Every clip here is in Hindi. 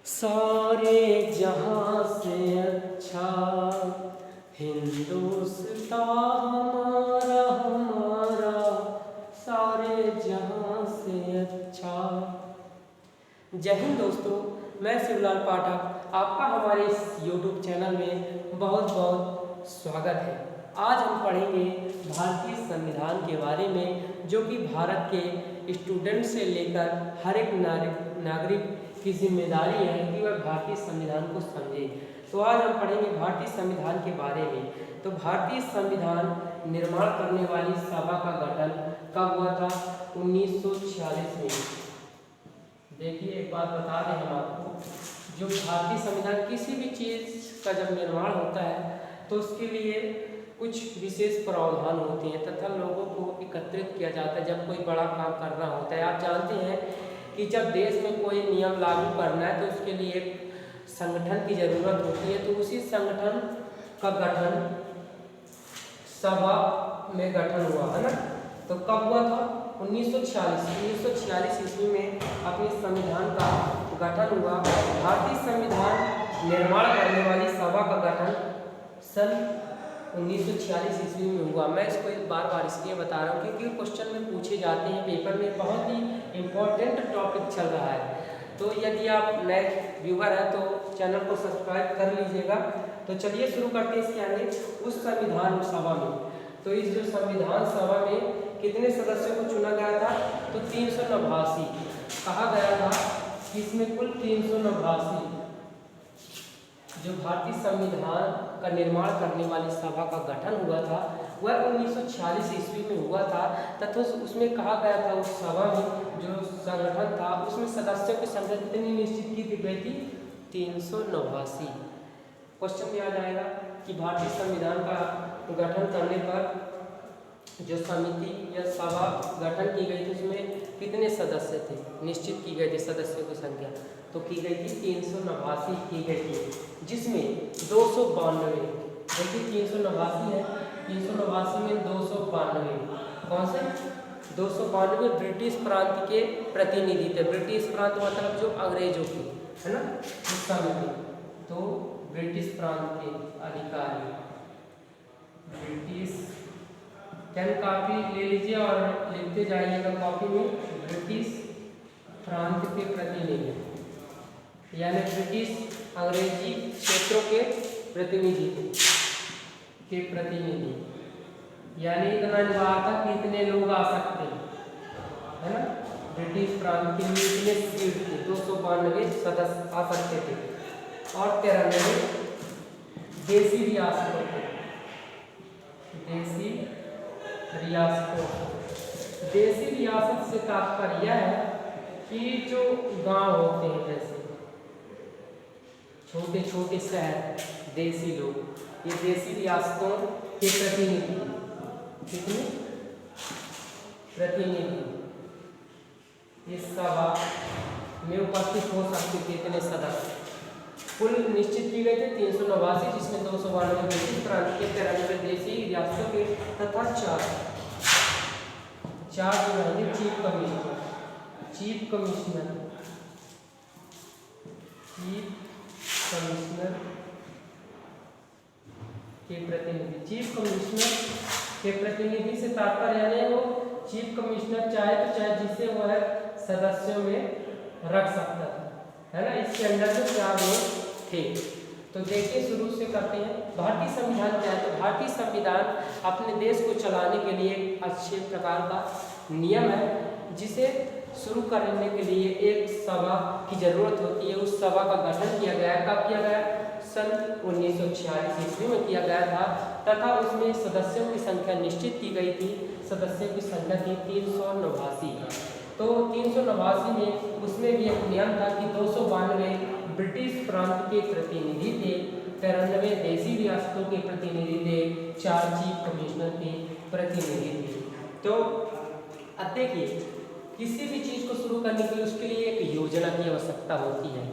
सारे जहां से अच्छा हिंदुस्तान हमारा हमारा, सारे जहां से अच्छा। जय हिंद दोस्तों, मैं शिवलाल पाठक आपका हमारे इस YouTube चैनल में बहुत बहुत स्वागत है। आज हम पढ़ेंगे भारतीय संविधान के बारे में, जो कि भारत के स्टूडेंट से लेकर हर एक नागरिक की जिम्मेदारी है कि वह भारतीय संविधान को समझे। तो आज हम पढ़ेंगे भारतीय संविधान के बारे में। तो भारतीय संविधान निर्माण करने वाली सभा का गठन कब हुआ था? 1946 में। देखिए, एक बात बता दें हम आपको, जो भारतीय संविधान किसी भी चीज़ का जब निर्माण होता है तो उसके लिए कुछ विशेष प्रावधान होते हैं तथा लोगों को एकत्रित किया जाता है जब कोई बड़ा काम करना होता है। आप जानते हैं कि जब देश में कोई नियम लागू करना है तो उसके लिए एक संगठन की ज़रूरत होती है। तो उसी संगठन का गठन सभा में गठन हुआ है ना। तो कब हुआ था? 1946 ईस्वी में अपने संविधान का गठन हुआ। भारतीय संविधान निर्माण करने वाली सभा का गठन सन 1946 ईस्वी में हुआ। मैं इसको बार बार इसलिए बता रहा हूँ क्योंकि क्वेश्चन में पूछे जाते हैं, पेपर में बहुत ही इम्पोर्टेंट टॉपिक चल रहा है। तो यदि आप नए व्यूवर हैं तो चैनल को सब्सक्राइब कर लीजिएगा। तो चलिए शुरू करते हैं इसके आगे। उस संविधान सभा में, तो इस जो संविधान सभा में कितने सदस्यों को चुना गया था? तो 389 कहा गया था कि इसमें कुल 389 जो भारतीय संविधान का निर्माण करने वाली सभा का गठन हुआ था वह 1946 ईस्वी में हुआ था। तथा उसमें कहा गया था, उस सभा में जो संगठन था उसमें सदस्यों की संख्या कितनी निश्चित की गई थी? 389। क्वेश्चन में आ जाएगा कि भारतीय संविधान का गठन करने पर जो समिति या सभा गठन की गई थी उसमें कितने सदस्य थे? निश्चित की गई थी सदस्यों की संख्या, तो की गई थी 389 की गई थी, जिसमें 292 देखिए 389 है, 389 में 292 कौन से? 292 ब्रिटिश प्रांत के प्रतिनिधि थे। ब्रिटिश प्रांत मतलब जो अंग्रेजों की है ना उस समय में, तो ब्रिटिश प्रांत के अधिकारी, ब्रिटिश पेन कॉपी ले लीजिए और लिखते जाइएगा कॉपी में, ब्रिटिश प्रांत के प्रतिनिधि यानी ब्रिटिश अंग्रेजी क्षेत्रों के प्रतिनिधि यानी इतना निवार था कि इतने लोग आ सकते हैं है ना। ब्रिटिश प्रांत के लिए इतने सीट थे, 292 सदस्य आ सकते थे और 93 देसी रियासतों थे। देसी रियासत से तात्पर्य यह है कि जो गांव होते हैं, जैसे छोटे छोटे शहर, देसी लोग, ये देसी रियासतों के प्रतिनिधि, कितने प्रतिनिधि इस सभा में उपस्थित हो सकते थे। इतने सदस्य कुल निश्चित की गए थे 389, जिसमें 292 ब्रिटिश प्रांत के, 93 देसी रियासतों के तथा चार जो रहेंगे चीफ कमिश्नर के प्रतिनिधि। चीफ कमिश्नर के प्रतिनिधि से तात्पर्य यानी वो चीफ कमिश्नर चाहे तो चाहे जिसे वह सदस्यों में रख सकता था, है ना। इसके अंदर से 4 लोग थे। तो देखिए, शुरू से करते हैं। भारतीय संविधान क्या है? तो भारतीय संविधान अपने देश को चलाने के लिए एक अच्छे प्रकार का नियम है, जिसे शुरू करने के लिए एक सभा की जरूरत होती है। उस सभा का गठन किया गया। कब किया गया? सन 1946 ईस्वी में किया गया था तथा उसमें सदस्यों की संख्या निश्चित की गई थी। सदस्यों की संख्या थी 389। तो 389 में उसमें भी एक नियम था कि 292 ब्रिटिश प्रांत के प्रतिनिधि थे, 93 देसी रियासतों के प्रतिनिधि थे, 4 चीफ कमिश्नर के प्रतिनिधि थे। तो अब देखिए, किसी भी चीज़ को शुरू करने के लिए उसके लिए एक योजना की आवश्यकता होती है।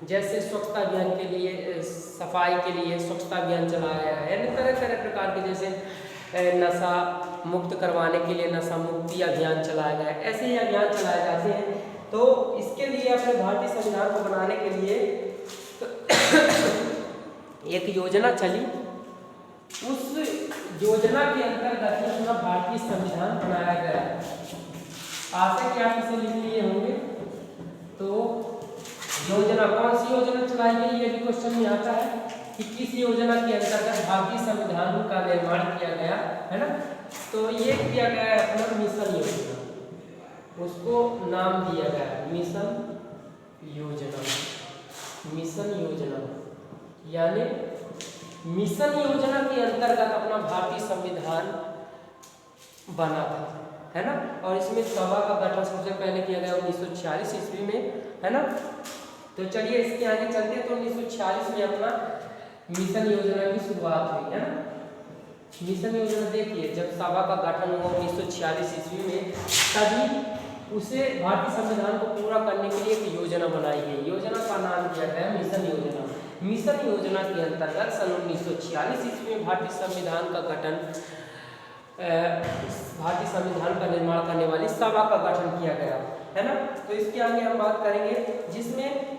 जैसे स्वच्छता अभियान के लिए, सफाई के लिए स्वच्छता अभियान चलाया गया है, यानी तरह तरह प्रकार के, जैसे नशा मुक्त करवाने के लिए नशा मुक्ति अभियान चलाया गया है। ऐसे ही अभियान चलाए जाते हैं। तो इसके लिए अपने भारतीय संविधान को बनाने के लिए एक योजना चली, उस योजना के अंतर्गत अपना भारतीय संविधान बनाया गया। आशा कि आप इसे लिख लिए होंगे। तो योजना, कौन सी योजना चलाई गई, ये भी क्वेश्चन में आता है कि किस योजना के अंतर्गत भारतीय संविधान का निर्माण किया गया, है ना। तो ये किया गया है अपना मिशन योजना, उसको नाम दिया गया है मिशन योजना। मिशन योजना यानी मिशन योजना के अंतर्गत अपना भारतीय संविधान बना था, है ना। और इसमें सभा का गठन सबसे पहले किया गया 1946 ईस्वी में, है ना। तो चलिए इसके आगे चलते हैं। तो 1946 में अपना मिशन योजना की शुरुआत हुई, है ना। मिशन योजना देखिए, जब सभा का गठन हुआ 1946 ईस्वी में, तभी उसे भारतीय संविधान को पूरा करने के लिए एक योजना बनाई गई। योजना का नाम दिया गया मिशन योजना। मिशन योजना के अंतर्गत सन 1946 ईस्वी में भारतीय संविधान का गठन, भारतीय संविधान का निर्माण करने वाली सभा का गठन किया गया, है ना। तो इसके आगे हम बात करेंगे, जिसमें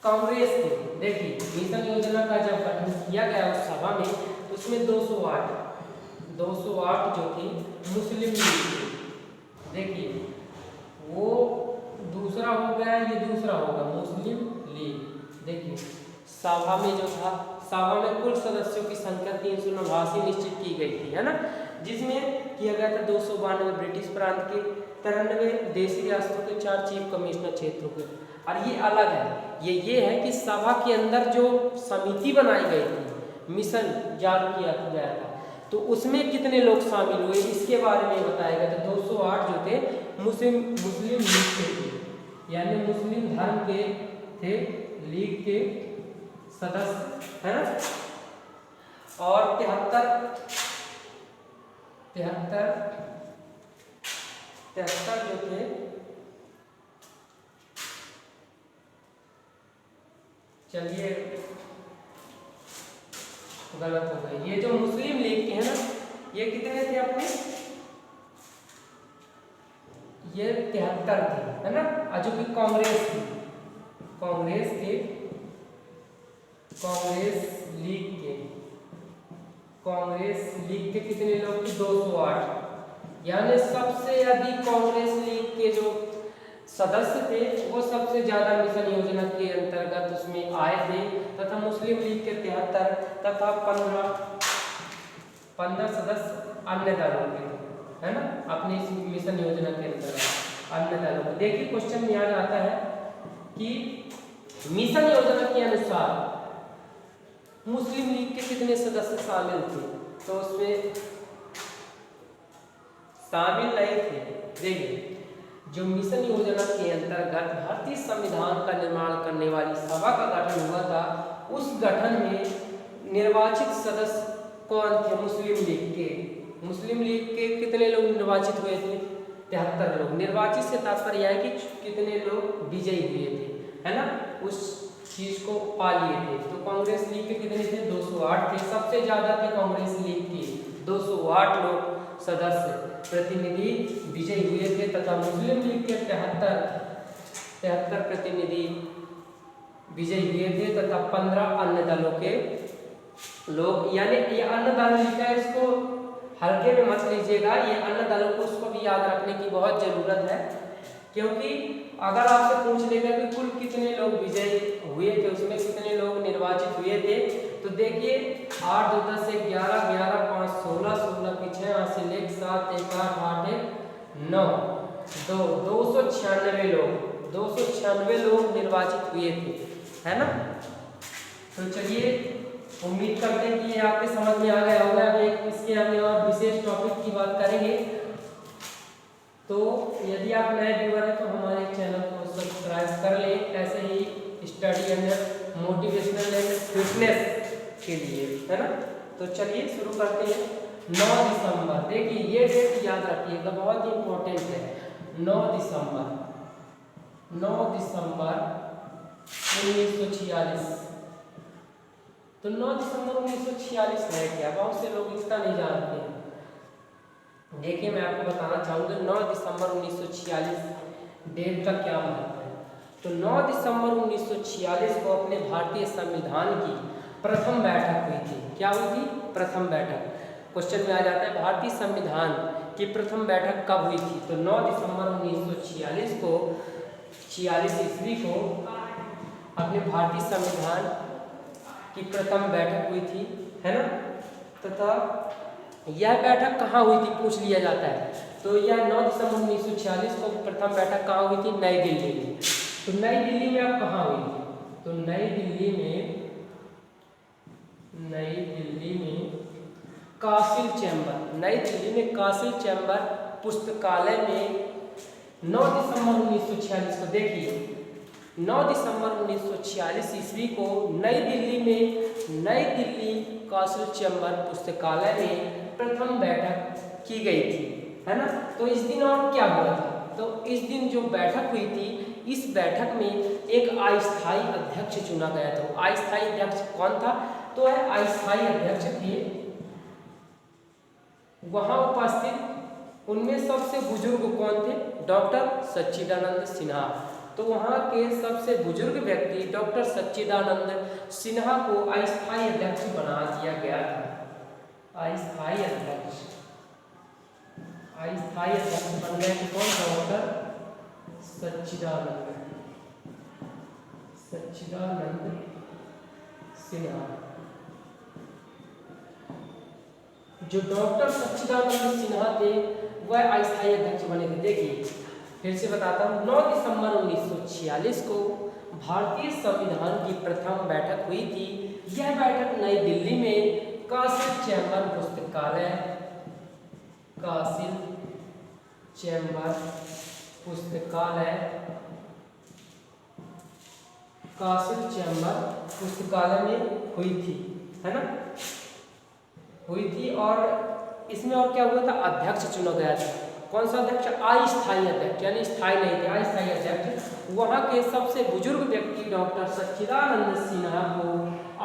कांग्रेस के, देखिए मिशन योजना का जब गठन किया गया उस सभा में, उसमें 208 जो थी मुस्लिम लीग, देखिए वो दूसरा हो गया, ये दूसरा होगा मुस्लिम लीग। देखिए सभा में जो था, सभा में कुल सदस्यों की संख्या 389 निश्चित की गई थी, है ना। जिसमें किया गया था 292 ब्रिटिश प्रांत के, 93 देशी रियासतों के, 4 चीफ कमिश्नर क्षेत्रों के। और ये अलग है, ये है कि सभा के अंदर जो समिति बनाई गई थी, मिशन जारी किया गया था, तो उसमें कितने लोग शामिल हुए इसके बारे में बताया गया था। 208 जो थे मुस्लिम लीग के थे, यानी मुस्लिम धर्म के थे, लीग के सदस्य, है ना। और 73 जो थे, चलिए गलत हो गई, ये जो मुस्लिम लीग के हैं ना, ये कितने थे अपने, ये 73 थे, है ना। और जो कि कांग्रेस लीग के कितने लोग थे, 208। यानी सबसे अधिक कांग्रेस लीग के जो सदस्य थे वो सबसे ज्यादा मिशन योजना के अंतर्गत उसमें आए थे, तथा मुस्लिम लीग के 73 तथा 15 सदस्य अन्य दलों के, है ना, अपने इस मिशन योजना के अंतर्गत अन्य दलों को। देखिए क्वेश्चन में याद आता है कि मिशन योजना के अनुसार मुस्लिम लीग के कितने सदस्य शामिल थे, तो उसमें शामिल नहीं थे। देखिए जो मिशन योजना के अंतर्गत भारतीय संविधान का निर्माण करने वाली सभा का गठन हुआ था, उस गठन में निर्वाचित सदस्य कौन थे, मुस्लिम लीग के कितने लोग निर्वाचित हुए थे, 73 लोग। निर्वाचित से तात्पर्य है कि कितने लोग विजयी हुए थे, है ना, उस चीज को पा लिए थे। तो कांग्रेस लीग के कितने थे, 208 थे, सबसे ज्यादा थे कांग्रेस लीग की, 208 लोग सदस्य प्रतिनिधि विजयी हुए थे, तथा मुस्लिम लीग के 73 प्रतिनिधि विजयी हुए थे, तथा 15 अन्य दलों के लोग, यानी ये अन्य दल लिखा है, इसको हल्के में मत लीजिएगा, ये अन्य दलों को उसको भी याद रखने की बहुत जरूरत है, क्योंकि अगर आपसे पूछ लेगा कि कुल कितने लोग विजयी हुए थे, उसमें कितने लोग निर्वाचित हुए थे, तो देखिए 8 2 10 1 11 11 5 16 16 की 6 8 से लेकर 7 1 8 8 1 9 296 लोग निर्वाचित हुए थे, है ना। तो चलिए उम्मीद करते हैं कि ये आपके समझ में आ गया होगा। अब इसके आगे और विशेष टॉपिक की बात करेंगे। तो यदि आप नए व्यूअर हैं तो हमारे चैनल को सब्सक्राइब कर लें, ऐसे ही study and motivational and fitness के लिए, है ना। तो चलिए शुरू करते हैं। 9 दिसंबर, देखिए ये डेट याद रखिएगा, बहुत ही इंपॉर्टेंट है। 9 दिसंबर 1946। तो 9 दिसंबर 1946 है क्या, बहुत से लोग इसका नहीं जानते हैं। देखिए मैं आपको बताना चाहूँगा 9 दिसंबर 1946 डेट का क्या महत्व है। तो 9 दिसंबर 1946 को अपने भारतीय संविधान की प्रथम बैठक हुई थी। क्या हुई थी? प्रथम बैठक। क्वेश्चन में आ जाता है भारतीय संविधान की प्रथम बैठक कब हुई थी? तो 9 दिसंबर 1946 को 46 ईस्वी को अपने भारतीय संविधान की प्रथम बैठक हुई थी, है ना। तथा यह बैठक कहाँ हुई थी पूछ लिया जाता है। तो यह 9 दिसंबर 1946 को प्रथम बैठक कहाँ हुई थी? नई दिल्ली में। तो नई दिल्ली में अब कहाँ हुई थी? तो नई दिल्ली में कासिल चैम्बर, नई दिल्ली में कासिल चैम्बर पुस्तकालय में 9 दिसंबर 1946 को, देखिए 9 दिसंबर 1946 ईस्वी को नई दिल्ली में नई दिल्ली कासिल चैम्बर पुस्तकालय में प्रथम बैठक की गई थी, है ना। तो इस दिन और क्या हुआ था? तो इस दिन जो बैठक हुई थी, इस बैठक में एक अस्थायी अध्यक्ष चुना गया था। अस्थायी अध्यक्ष कौन था? तो अस्थायी अध्यक्ष थे वहां उपस्थित, उनमें सबसे बुजुर्ग कौन थे? डॉक्टर सच्चिदानंद सिन्हा। तो वहां के सबसे बुजुर्ग व्यक्ति डॉक्टर सच्चिदानंद सिन्हा को अस्थायी अध्यक्ष बना दिया गया था। अस्थायी अध्यक्ष बन गए थे कौन? डॉक्टर सच्चिदानंद सिन्हा। जो डॉक्टर सच्चिदानंद सिन्हा थे वह अस्थायी अध्यक्ष बने थे। देखिए फिर से बताता हूँ, 9 दिसंबर 1946 को भारतीय संविधान की प्रथम बैठक हुई थी। यह बैठक नई दिल्ली में कासिल चैम्बर पुस्तकालय में हुई थी, है ना, हुई थी। और इसमें और क्या हुआ था? अध्यक्ष चुना गया था। कौन सा अध्यक्ष? अस्थायी अध्यक्ष, यानी स्थायी नहीं थे, अस्थायी अध्यक्ष। वहां के सबसे बुजुर्ग व्यक्ति डॉक्टर सच्चिदानंद सिन्हा को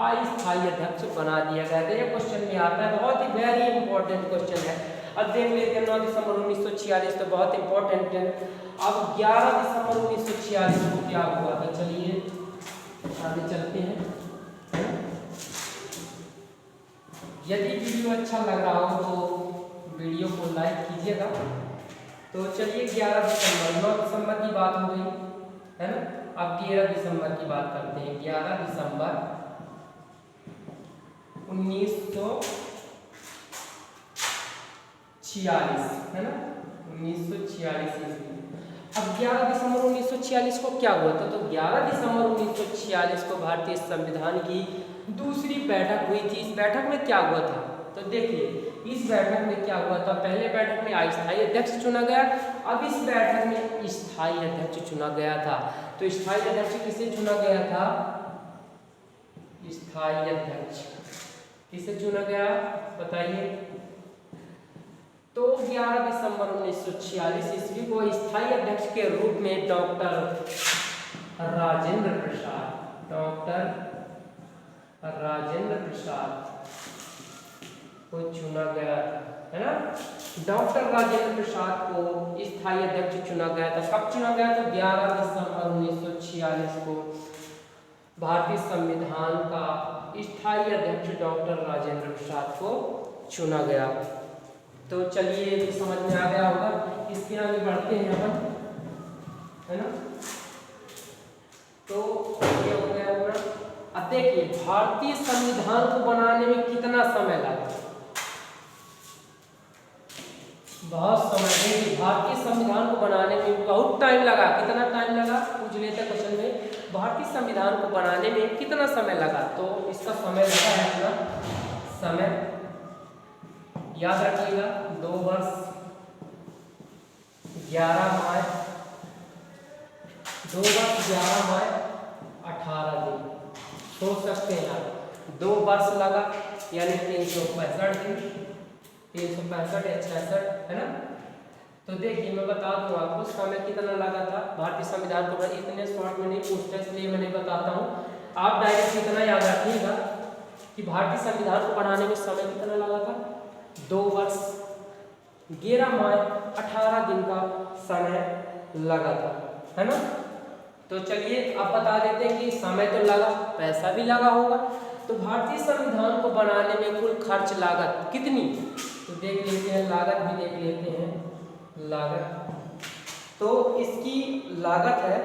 अस्थायी अध्यक्ष बना दिया गया था। ये क्वेश्चन में आता है, बहुत ही वेरी इंपॉर्टेंट क्वेश्चन है। अब देख लेते हैं 9 दिसंबर 1946 तो बहुत इंपॉर्टेंट है। अब 11 दिसंबर 1946 को क्या हुआ था? चलिए आगे चलते हैं। यदि वीडियो अच्छा लग रहा हो तो वीडियो को लाइक कीजिएगा। तो चलिए 11 दिसंबर, 9 दिसंबर की बात हो गई, है ना। अब 11 दिसंबर की बात करते हैं। 11 दिसंबर 1946, है ना, 1946 ईस्वी। अब 11 दिसंबर 1946 को क्या हुआ था? तो 11 दिसंबर 1946 को भारतीय संविधान की दूसरी बैठक हुई थी। इस बैठक में क्या हुआ था? तो देखिए इस बैठक में क्या हुआ था? पहले बैठक में अस्थायी अध्यक्ष चुना गया, अब इस बैठक में स्थायी अध्यक्ष चुना गया था। तो स्थायी अध्यक्ष किसे चुना गया था? स्थायी अध्यक्ष किसे चुना गया बताइए? तो 11 दिसंबर 1946 ईस्वी को स्थायी अध्यक्ष के रूप में डॉक्टर राजेंद्र प्रसाद को चुना गया, है ना। डॉक्टर राजेंद्र प्रसाद को स्थायी अध्यक्ष चुना गया था। कब चुना गया था? 11 दिसंबर 1946 को भारतीय संविधान का स्थायी अध्यक्ष डॉक्टर राजेंद्र प्रसाद को चुना गया। तो चलिए समझ में आ गया होगा। इसके आगे बढ़ते हैं अपन, है ना। तो ये हो गया अपना। अब देखिए भारतीय संविधान को बनाने में कितना समय लगा? बहुत समय। देखिए भारतीय संविधान को बनाने में बहुत टाइम लगा। कितना टाइम लगा पूछ लेते क्वेश्चन में, भारतीय संविधान को बनाने में कितना समय लगा? तो इसका समय लगा है अपना समय, याद रखिएगा, 2 वर्ष 11 माह 18 दिन। सोच सकते हैं आप, 2 वर्ष लगा यानी 365 दिन, 365 या 66, है ना। तो देखिए मैं बता दूं आपको समय कितना लगा था भारतीय संविधान को। इतने शॉर्ट में नहीं पूछते इसलिए मैं नहीं बताता हूँ। आप डायरेक्ट इतना याद रखिएगा कि भारतीय संविधान को बनाने में समय कितना लगा था? 2 वर्ष 11 माह 18 दिन का समय लगा था, है ना। तो चलिए अब बता देते हैं कि समय तो लगा, पैसा भी लगा होगा। तो भारतीय संविधान को बनाने में कुल खर्च लागत कितनी, तो देख लेते हैं, लागत भी देख लेते हैं। लागत, तो इसकी लागत है,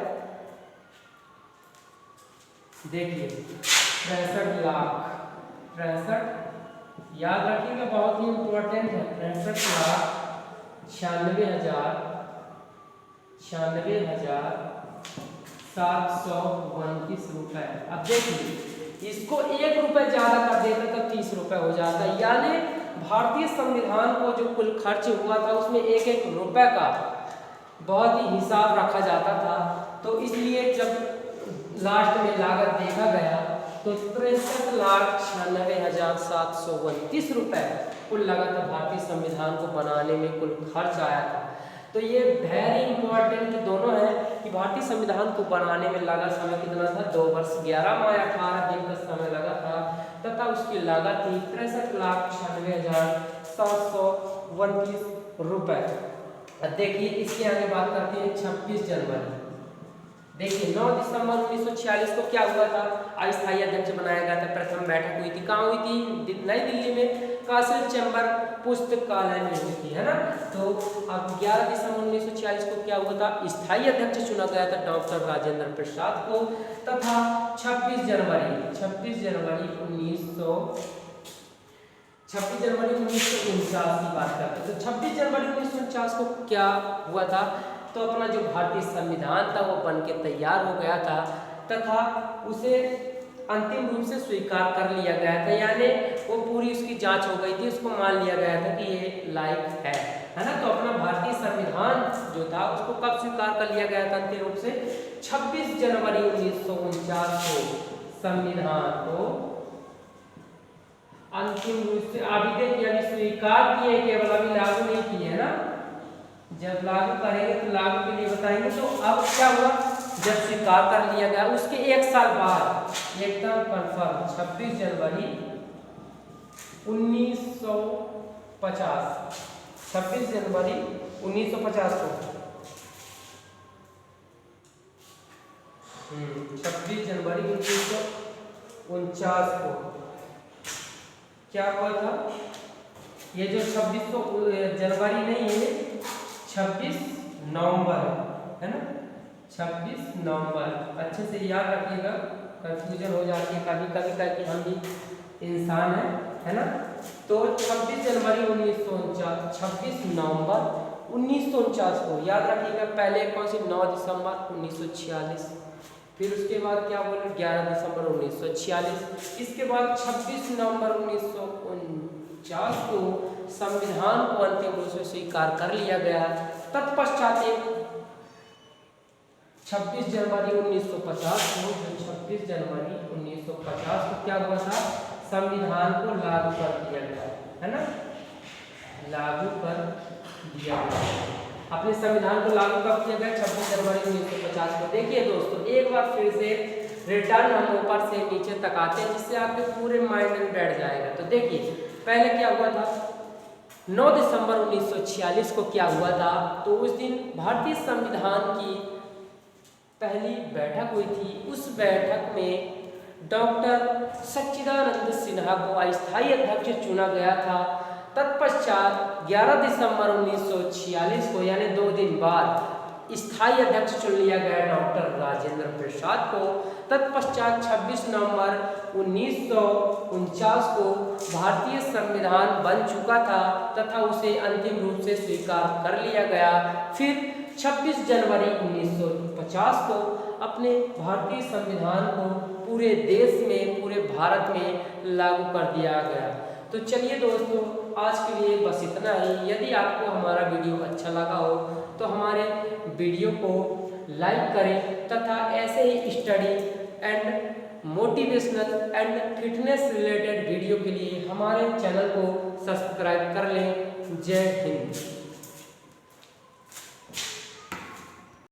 देखिए 63 लाख, 63, याद रखिएगा बहुत ही इंपॉर्टेंट है, 63,96,729 रुपए। अब देखिए इसको 1 रुपए ज्यादा कर देते तो 30 रुपए हो जाता, यानी भारतीय संविधान को जो कुल खर्च हुआ था उसमें एक एक रुपए का बहुत ही हिसाब रखा जाता था। तो इसलिए जब लास्ट में लागत देखा गया तो 63,96,729 रुपए कुल लगा था भारतीय संविधान को बनाने में कुल खर्च आया था। तो ये वेरी इंपॉर्टेंट दोनों है कि भारतीय संविधान को बनाने में लगा समय कितना था, 2 वर्ष 11 माह 18 दिन का समय लगा था, तथा उसकी लागत थी 63,96,729 रुपए। देखिए इसके आगे बात करते हैं 26 जनवरी। देखिए 9 दिसंबर 1946 को क्या हुआ था, अस्थायी अध्यक्ष बनाया गया था। प्रथम बैठक हुई थी, कहाँ हुई थी, नई दिल्ली में कासिल चैम्बर पुस्तकालय में हुई थी, है ना। तो अब 11 दिसंबर 1946 को क्या हुआ था, स्थायी अध्यक्ष चुना गया था डॉक्टर राजेंद्र प्रसाद को, तथा 26 जनवरी 1949 की बात करते हैं। तो 26 जनवरी 1949 को क्या हुआ था, तो अपना जो भारतीय संविधान था वो बन के तैयार हो गया था, तथा उसे अंतिम रूप से स्वीकार कर लिया गया था, यानी वो पूरी उसकी जांच हो गई थी, उसको मान लिया गया था कि ये लायक है ना। तो अपना भारतीय संविधान जो था उसको कब स्वीकार कर लिया गया था अंतिम रूप से, 26 जनवरी 1949 को संविधान को अंतिम रूप से अभिलेख यानी स्वीकार किए, केवल अभी लागू नहीं किए, है ना। जब लागू करेंगे तो लागू के लिए बताएंगे। तो अब क्या हुआ, जब स्वीकार कर लिया गया उसके 1 साल बाद एकदम कंफर्म 26 जनवरी 1950, 26 जनवरी 1950 को 26 जनवरी 1949 को क्या हुआ था, ये जो 26 जनवरी नहीं है, 26 नवंबर है ना, 26 नवंबर, अच्छे से याद रखिएगा, कंफ्यूजन हो जाती है कभी कभी कि हम भी इंसान है ना। तो 26 जनवरी 1949, 26 नवंबर 1949 को याद रखिएगा। पहले कौन सी, 9 दिसंबर 1946, फिर उसके बाद क्या बोले 11 दिसंबर 1946, इसके बाद 26 नवंबर 1949 को संविधान को अंतिम रूप से स्वीकार कर लिया गया। तत्पश्चात 26 जनवरी 1950 को, 26 जनवरी 1950 को क्या हुआ था, संविधान को लागू कर दिया गया, है ना, लागू कर दिया गया। अपने संविधान को लागू कब किया गया, 26 जनवरी 1950 को। देखिए दोस्तों एक बार फिर से रिटर्न हम ऊपर से नीचे तक आते हैं, जिससे आपके पूरे माइंड में बैठ जाएगा। तो देखिए पहले क्या हुआ था, 9 दिसंबर 1946 को क्या हुआ था, तो उस दिन भारतीय संविधान की पहली बैठक हुई थी। उस बैठक में डॉक्टर सच्चिदानंद सिन्हा को अस्थायी अध्यक्ष चुना गया था। तत्पश्चात 11 दिसंबर 1946 को, यानी 2 दिन बाद, स्थायी अध्यक्ष चुन लिया गया डॉक्टर राजेंद्र प्रसाद को। तत्पश्चात 26 नवंबर 1949 को भारतीय संविधान बन चुका था तथा उसे अंतिम रूप से स्वीकार कर लिया गया। फिर 26 जनवरी 1950 को अपने भारतीय संविधान को पूरे देश में, पूरे भारत में लागू कर दिया गया। तो चलिए दोस्तों आज के लिए बस इतना ही। यदि आपको हमारा वीडियो अच्छा लगा हो तो हमारे वीडियो को लाइक करें तथा ऐसे ही study and motivational and fitness related video के लिए हमारे चैनल को सब्सक्राइब कर लें। जय हिंद।